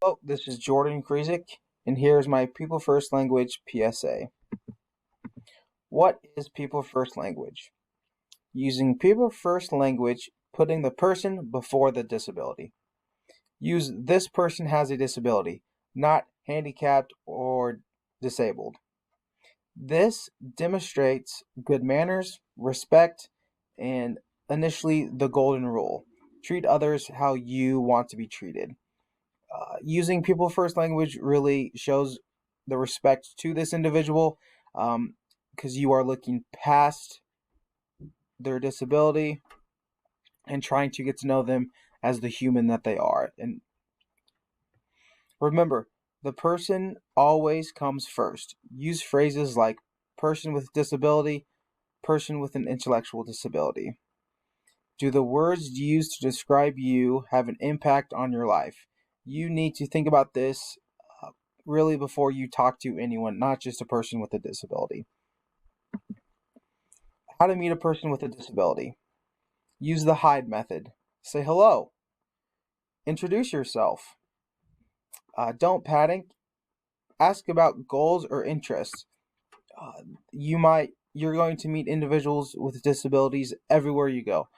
Hello, this is Jordan Krizik, and here's my People First Language PSA. What is People First Language? Using People First Language, putting the person before the disability. Use this person has a disability, not handicapped or disabled. This demonstrates good manners, respect, and initially the golden rule. Treat others how you want to be treated. Using people first language really shows the respect to this individual because you are looking past their disability and trying to get to know them as the human that they are. And remember, the person always comes first. Use phrases like person with disability, person with an intellectual disability. Do the words used to describe you have an impact on your life? You need to think about this really before you talk to anyone, not just a person with a disability. How to meet a person with a disability. Use the hide method. Say hello. Introduce yourself. Don't panic. Ask about goals or interests. You're going to meet individuals with disabilities everywhere you go.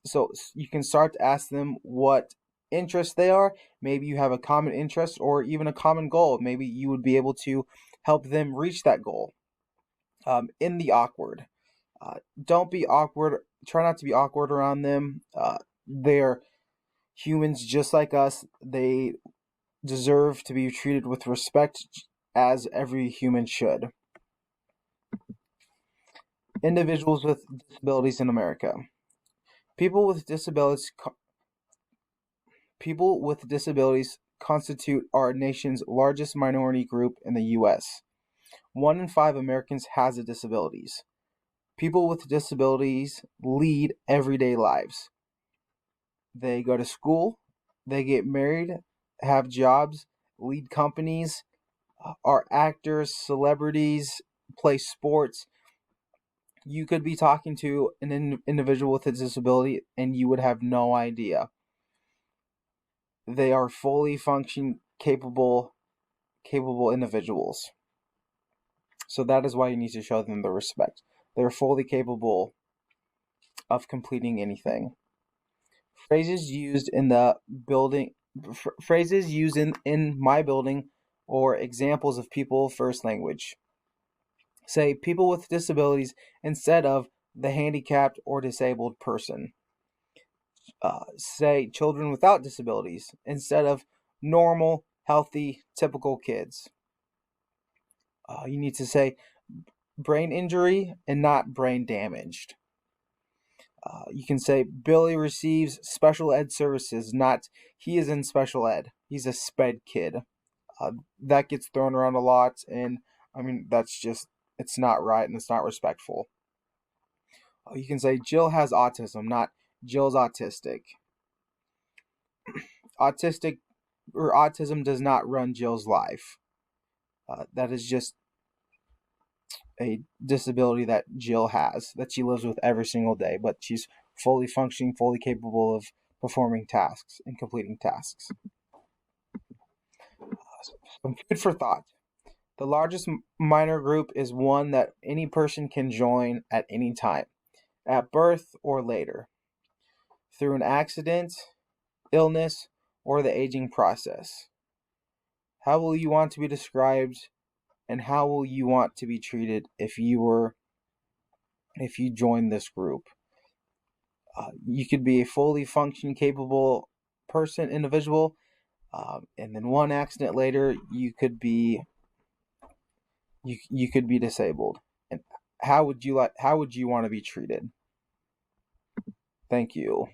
So you can start to ask them what interests they are. Maybe you have a common interest or even a common goal. Maybe you would be able to help them reach that goal. In the awkward. Don't be awkward. Try not to be awkward around them. They're humans just like us. They deserve to be treated with respect as every human should. Individuals with disabilities in America. People with disabilities People with disabilities constitute our nation's largest minority group in the US. 1 in 5 Americans has a disabilities. People with disabilities lead everyday lives. They go to school, they get married, have jobs, lead companies, are actors, celebrities, play sports. You could be talking to an individual with a disability and you would have no idea. They are fully functioning, capable individuals. So that is why you need to show them the respect. They're fully capable of completing anything. Phrases used in the building phrases used in my building or examples of people first language. Say people with disabilities instead of the handicapped or disabled person. Say children without disabilities instead of normal, healthy, typical kids. You need to say brain injury and not brain damaged. You can say Billy receives special ed services, not he is in special ed. He's a sped kid. That gets thrown around a lot, and I mean, it's not right and it's not respectful. You can say Jill has autism, not Jill's autistic. Autistic or autism does not run Jill's life. That is just a disability that Jill has, that she lives with every single day, but she's fully functioning, fully capable of performing tasks and completing tasks. Some food for thought. The largest minor group is one that any person can join at any time, at birth or later, through an accident, illness, or the aging process. How will you want to be described and how will you want to be treated if you join this group? You could be a fully functioning, capable individual, and then one accident later, you could be disabled. And how would you want to be treated? Thank you.